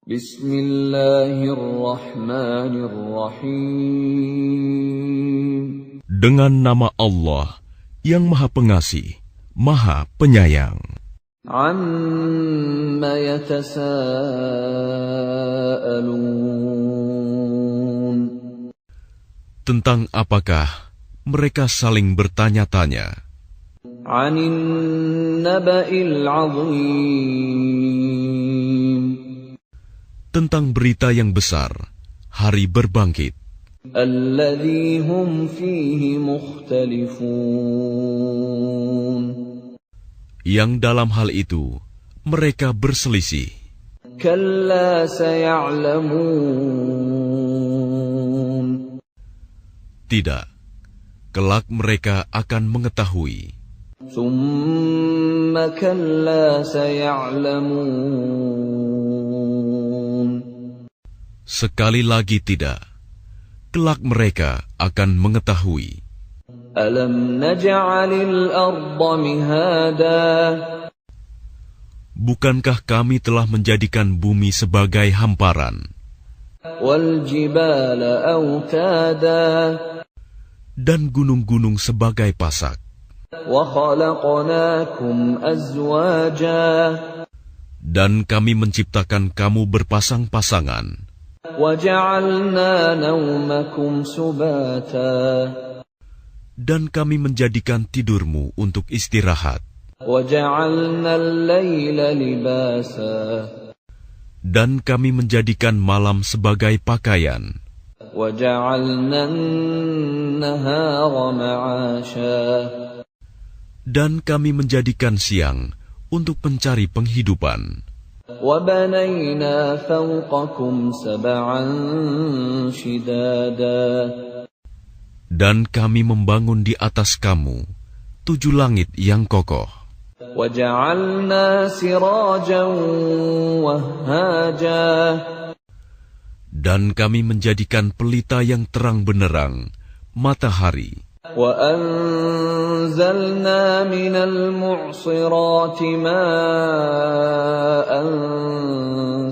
Bismillahirrahmanirrahim. Dengan nama Allah yang Maha Pengasih, Maha Penyayang. Amma yatasa'alun. Tentang apakah mereka saling bertanya-tanya? 'Anin naba'il 'azim. Tentang berita yang besar, hari berbangkit. Alladzi hum fihi mukhtalifun. Yang dalam hal itu mereka berselisih. Kalla saya'lamun. Tidak, kelak mereka akan mengetahui. Tsumma kalla saya'lamun. Sekali lagi tidak, kelak mereka akan mengetahui. Alam naj'alil arda mihada. Bukankah kami telah menjadikan bumi sebagai hamparan, Wal jibala autada. dan gunung-gunung sebagai pasak, Wa khalaqnakum azwaja. dan kami menciptakan kamu berpasang-pasangan, Wa ja'alna nawmakum subata. dan kami menjadikan tidurmu untuk istirahat, Wa ja'alna al-laila libasa. dan kami menjadikan malam sebagai pakaian, وَجَعَلْنَا النَّهَارَ مَعَاشًا. dan kami menjadikan siang untuk mencari penghidupan. وَبَنَيْنَا فَوْقَكُمْ سَبْعًا شِدَادًا. Dan kami membangun di atas kamu 7 langit yang kokoh. وَجَعَلْنَا سِرَاجًا وَهَّاجًا. Dan kami menjadikan pelita yang terang benderang, matahari. وَأَنزَلْنَا مِنَ الْمُعْصِرَاتِ مَاءً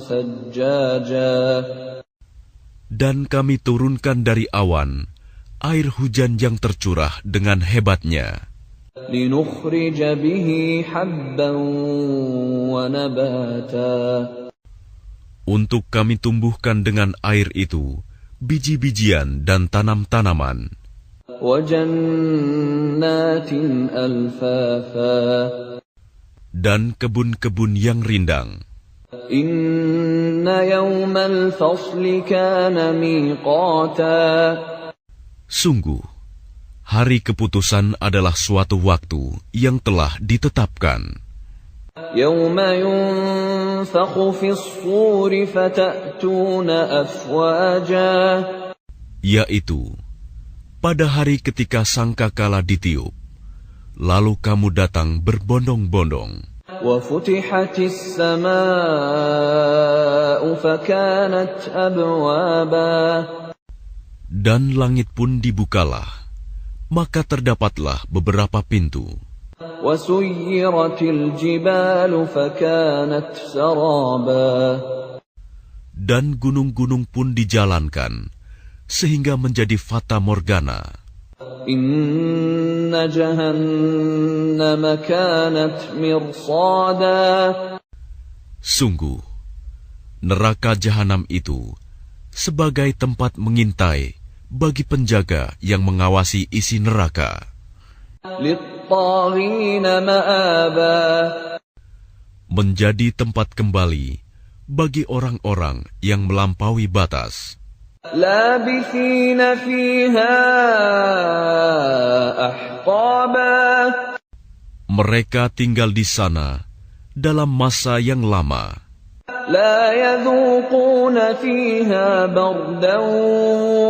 ثَجَّاجًا. Dan kami turunkan dari awan air hujan yang tercurah dengan hebatnya, لِنُخْرِجَ بِهِ حَبًّا وَنَبَاتًا. untuk kami tumbuhkan dengan air itu biji-bijian dan tanam-tanaman, وَجَنَّاتٍ أَلْفَافًا. dan kebun-kebun yang rindang. إِنَّ يَوْمَ الْفَصْلِ كَانَ مِيقَاتًا. Sungguh, hari keputusan adalah suatu waktu yang telah ditetapkan. يَوْمَ يُنفَخُ فِي الصُّورِ فَتَأْتُونَ أَفْوَاجًا. Yaitu, pada hari ketika sangkakala ditiup, lalu kamu datang berbondong-bondong. وَفُتِحَتِ السَّمَاءُ فَكَانَتْ أَبْوَابًا. Dan langit pun dibukalah, maka terdapatlah beberapa pintu. وَسُيِّرَتِ الْجِبَالُ فَكَانَتْ سَرَابًا. Dan gunung-gunung pun dijalankan, sehingga menjadi fata morgana. إِنَّ جَهَنَّمَ كَانَتْ مِرْصَادًا. Sungguh, neraka jahanam itu sebagai tempat mengintai bagi penjaga yang mengawasi isi neraka. لِلطَّاغِينَ مَآبًا. Menjadi tempat kembali bagi orang-orang yang melampaui batas. لَابِثِينَ فِيهَا أَحْقَابًا. Mereka tinggal di sana dalam masa yang lama. لَا يَذُوقُونَ فِيهَا بَرْدًا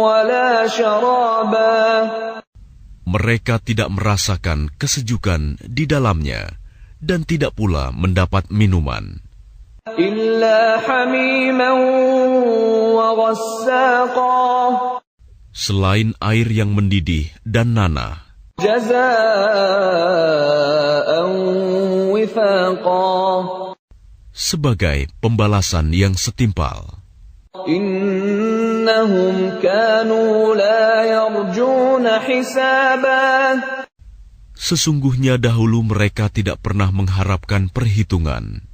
وَلَا شَرَابًا. Mereka tidak merasakan kesejukan di dalamnya dan tidak pula mendapat minuman, إِلَّا حَمِيمًا وَغَسَّاقًا. selain air yang mendidih dan nanah, جَزَاءً وِفَاقًا. sebagai pembalasan yang setimpal. إنهم كانوا لا يرجون حسابا. Sesungguhnya dahulu mereka tidak pernah mengharapkan perhitungan.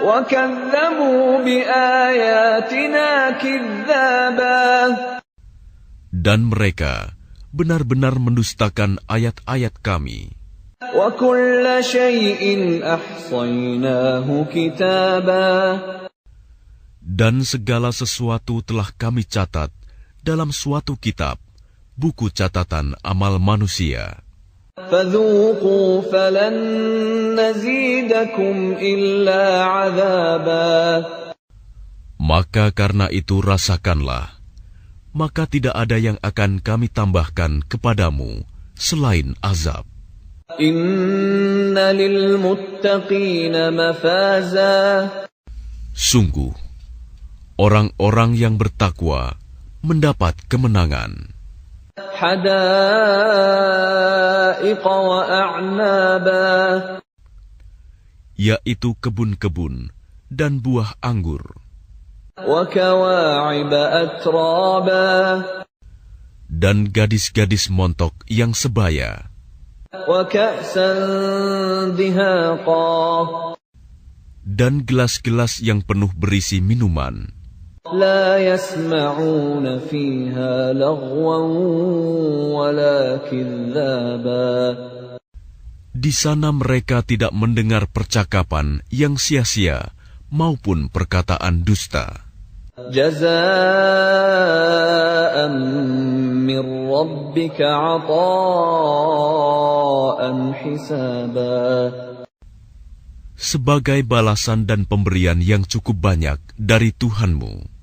وكذبوا بآياتنا كذابا. Dan mereka benar-benar mendustakan ayat-ayat kami. وكل شيء أحصيناه كتابا. Dan segala sesuatu telah kami catat dalam suatu kitab, buku catatan amal manusia. فذوقوا فلن نزيدكم إلا عذابا. Maka karena itu rasakanlah, maka tidak ada yang akan kami tambahkan kepadamu selain azab. إن للمتقين مفازا. Sungguh, orang-orang yang bertakwa mendapat kemenangan. حدائق وأعنابا. Yaitu kebun-kebun dan buah anggur. وكواعب أترابا. Dan gadis-gadis montok yang sebaya. وكأسا دهاقا. Dan gelas-gelas yang penuh berisi minuman. لا يسمعون فيها لغوا ولا كذابا. Di sana mereka tidak mendengar percakapan yang sia-sia maupun perkataan dusta. جزاء من ربك عطاء حسابا. Sebagai balasan dan pemberian yang cukup banyak dari Tuhanmu.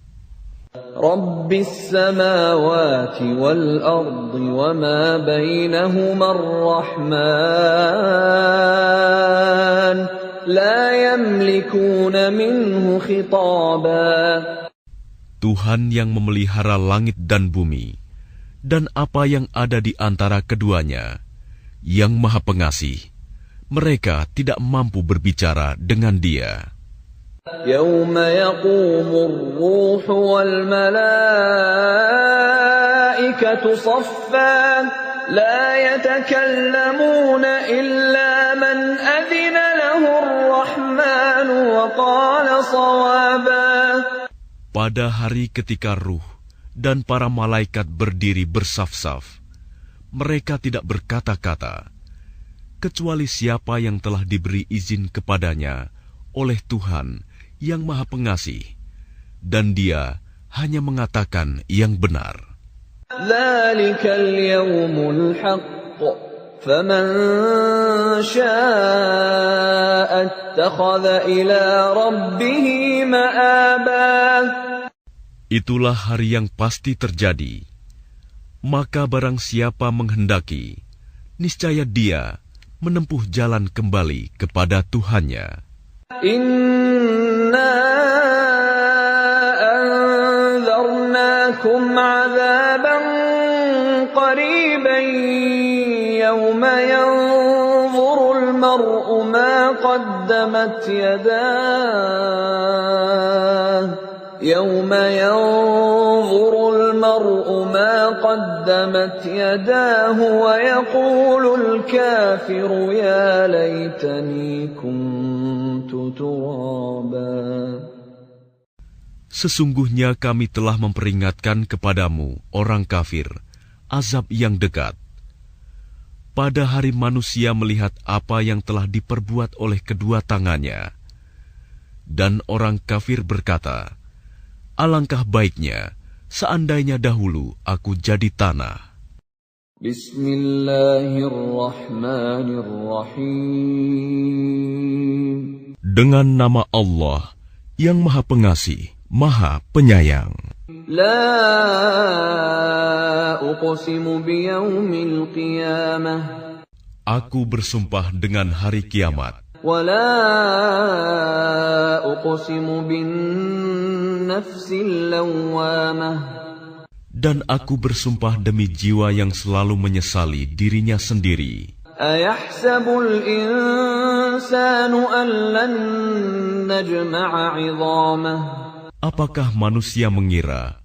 رب السماوات والأرض وما بينهما الرحمن لا يملكون منه خطابا. Tuhan yang memelihara langit dan bumi, dan apa yang ada di antara keduanya, yang Maha Pengasih, mereka tidak mampu berbicara dengan Dia. يوم يقوم الروح والملائكة صفا لا يتكلمون إلا من أذن له الرحمن وقال صوابا. Pada hari ketika ruh dan para malaikat berdiri bersaf-saf, mereka tidak berkata-kata, kecuali siapa yang telah diberi izin kepadanya oleh Tuhan yang Maha Pengasih, dan Dia hanya mengatakan yang benar. ذلك اليوم الحق فمن شاء اتخذ إلى ربه مآبا. Itulah hari yang pasti terjadi. Maka barang siapa menghendaki, niscaya dia menempuh jalan kembali kepada Tuhannya. إنا أنذرناكم عذابا قريبا يوم ينظر المرء ما قدمت يداه يوم ينظر المرء ما قدمت يداه ويقول الكافر يا ليتني كنت ترابا. Sesungguhnya kami telah memperingatkan kepadamu, orang kafir, azab yang dekat. Pada hari manusia melihat apa yang telah diperbuat oleh kedua tangannya. Dan orang kafir berkata, alangkah baiknya seandainya dahulu aku jadi tanah. Bismillahirrahmanirrahim. Dengan nama Allah yang Maha Pengasih, Maha Penyayang. La uqsimu biyaumil qiyamah. Aku bersumpah dengan hari kiamat. Wa la uqsimu bin nafsil lawwamah. Dan aku bersumpah demi jiwa yang selalu menyesali dirinya sendiri. Ayahsabul الْإِنسَانُ أَن لَّن نَّجْمَعَ عِظَامَهُ Apakah manusia mengira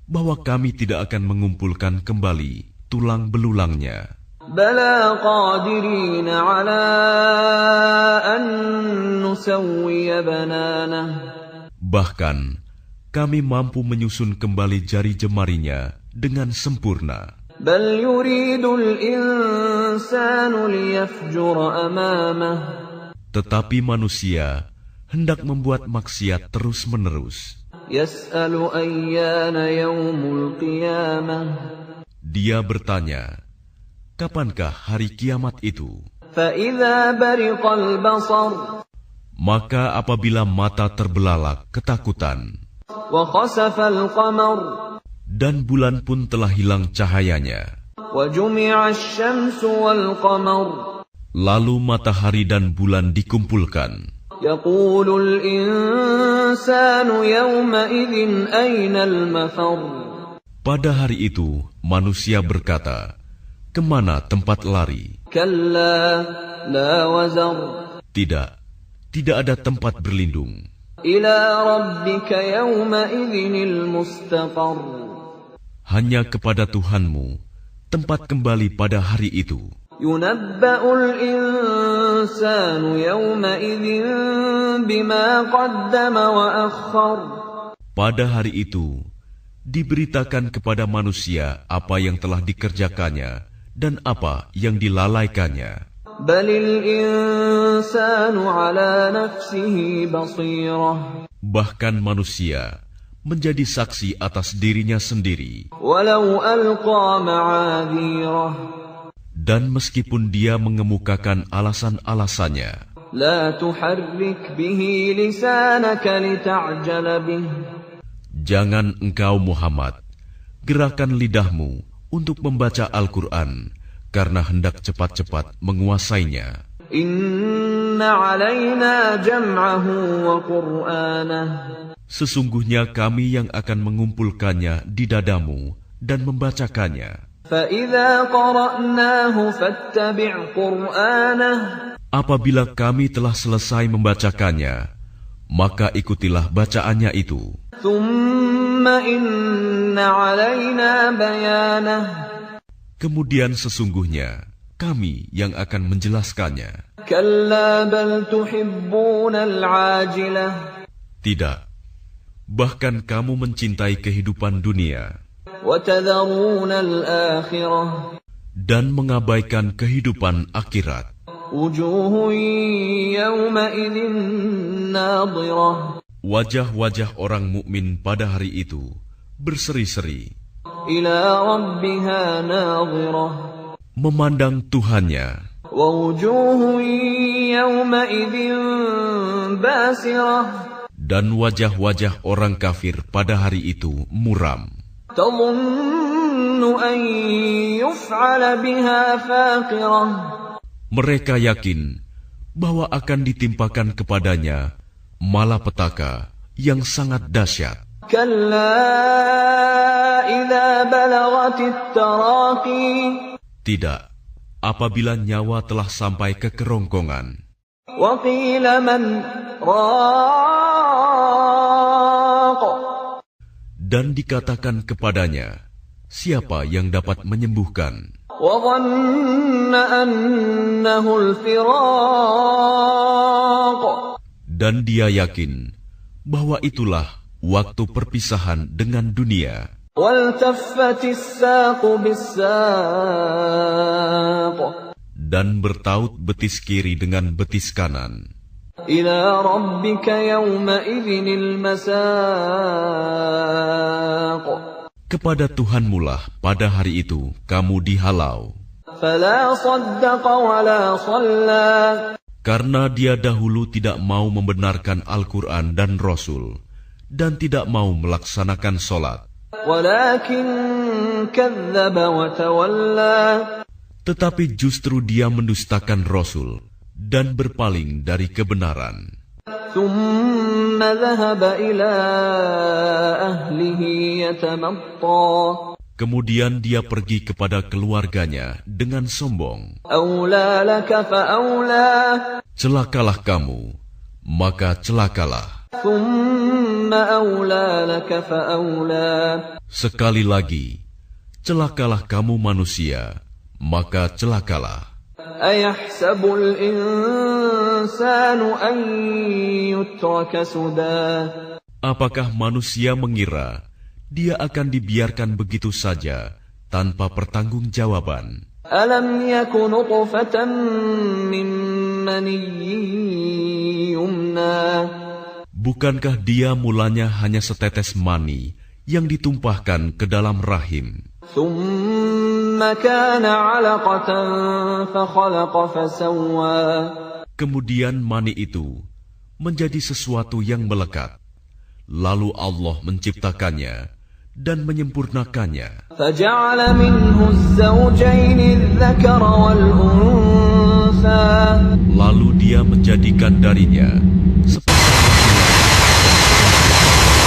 bahwa kami tidak akan mengumpulkan kembali tulang belulangnya? بَلَىٰ قَادِرِينَ عَلَىٰ أَن نُّسَوِّيَ بَنَانَهُ Bahkan kami mampu menyusun kembali jari jemarinya dengan sempurna. بَلْ يُرِيدُ الْإِنسَانُ لِيَفْجُرَ أَمَامَهُ Tetapi manusia hendak membuat maksiat terus-menerus. يَسْأَلُ أَيَّانَ يَوْمُ الْقِيَامَةِ Dia bertanya, kapankah hari kiamat itu? فَإِذَا بَرِقَ الْبَصَرُ Maka apabila mata terbelalak ketakutan, وَخَسَفَ الْقَمَرُ dan bulan pun telah hilang cahayanya, وَجُمِعَ الشَّمْسُ وَالْقَمَرُ lalu matahari dan bulan dikumpulkan, يَقُولُ الْإِنسَانُ يَوْمَئِذٍ أَيْنَ الْمَفَرُّ pada hari itu manusia berkata, kemana tempat lari? كَلَّا لَا وَزَرَ Tidak ada tempat berlindung. إِلَى رَبِّكَ يَوْمَئِذٍ الْمُسْتَقَرُّ Hanya kepada Tuhanmu tempat kembali pada hari itu. يُنَبَّأُ الْإِنسَانُ يَوْمَئِذٍ بِمَا قَدَّمَ وَأَخَّرَ Pada hari itu diberitakan kepada manusia apa yang telah dikerjakannya dan apa yang dilalaikannya. بَلِ الْإِنسَانُ عَلَى نَفْسِهِ بَصِيرَةٌ Bahkan manusia menjadi saksi atas dirinya sendiri. وَلَوْ أَلْقَى مَعَاذِيرَهُ Dan meskipun dia mengemukakan alasan-alasannya, لَا تُحَرِّكْ بِهِ لِسَانَكَ لِتَعْجَلَ بِهِ jangan engkau Muhammad gerakan lidahmu untuk membaca Al-Quran karena hendak cepat-cepat menguasainya. إِنَّ عَلَيْنَا جَمْعَهُ وَقُرْآنَهُ Sesungguhnya kami yang akan mengumpulkannya di dadamu dan membacakannya. فَإِذَا قَرَأْنَاهُ فَاتَّبِعْ قُرْآنَهُ Apabila kami telah selesai membacakannya, maka ikutilah bacaannya itu. ثُمَّ إِنَّ عَلَيْنَا بَيَانَهُ Kemudian sesungguhnya kami yang akan menjelaskannya. كَلَّا بَلْ تُحِبُّونَ الْعَاجِلَةَ Tidak, bahkan kamu mencintai kehidupan dunia وَتَذَرُونَ الْآخِرَةَ dan mengabaikan kehidupan akhirat. وُجُوهٌ يَوْمَئِذٍ نَاضِرَةٌ Wajah-wajah orang mukmin pada hari itu berseri-seri, إِلَى رَبِّهَا نَاظِرَةٌ memandang Tuhannya, وَوُجُوهٌ يَوْمَئِذٍ بَاسِرَةٌ dan wajah-wajah orang kafir pada hari itu muram. تَظُنُّ أَن يُفْعَلَ بِهَا فَاقِرَةٌ Mereka yakin bahwa akan ditimpakan kepadanya malapetaka yang sangat dahsyat. كَلَّا إِذَا بَلَغَتِ التَّرَاقِي Tidak, apabila nyawa telah sampai ke kerongkongan, وَقِيلَ مَنْ رَاقٍ dan dikatakan kepadanya, siapa yang dapat menyembuhkan? وَظَنَّ أَنَّهُ الْفِرَاقُ Dan dia yakin bahwa itulah waktu perpisahan dengan dunia. وَالْتَفَّتِ السَّاقُ بِالسَّاقِ Dan bertaut betis kiri dengan betis kanan. إِلَى رَبِّكَ يَوْمَئِذٍ الْمَسَاقُ Kepada Tuhanmulah pada hari itu kamu dihalau. فَلَا صَدَّقَ وَلَا صَلَّى Karena dia dahulu tidak mau membenarkan Al-Quran dan Rasul, dan tidak mau melaksanakan sholat. وَلَكِنْ كَذَّبَ وَتَوَلَّى Tetapi justru dia mendustakan Rasul dan berpaling dari kebenaran. ثُمَّ ذَهَبَ إِلَى أَهْلِهِ يَتَمَطَّى Kemudian dia pergi kepada keluarganya dengan sombong. أَوْلَى لَكَ فَأَوْلَى celakalah kamu, maka celakalah. ثم أولى لك فأولى. Sekali lagi, celakalah kamu manusia, maka celakalah. أيحسب الإنسان أن يترك سدى. Apakah manusia mengira dia akan dibiarkan begitu saja tanpa pertanggungjawaban? ألم يك نطفة من مني يمنى. Bukankah dia mulanya hanya setetes mani yang ditumpahkan ke dalam rahim? ثم كان علقة فخلق فسوى. Kemudian mani itu menjadi sesuatu yang melekat. Lalu Allah menciptakannya dan menyempurnakannya. فجعل منه الزوجين الذكر والأنثى. Lalu dia menjadikan darinya sepasang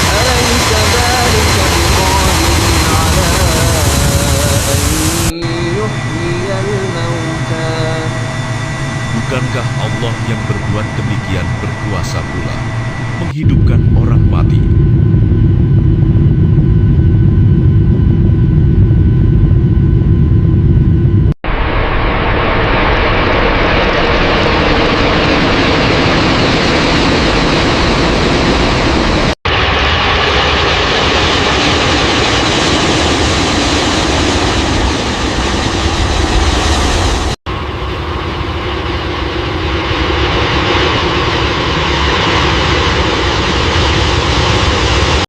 أليس ذلك بقادر على أن يحيي الموتى. Bukankah Allah yang berbuat demikian berkuasa pula menghidupkan orang mati?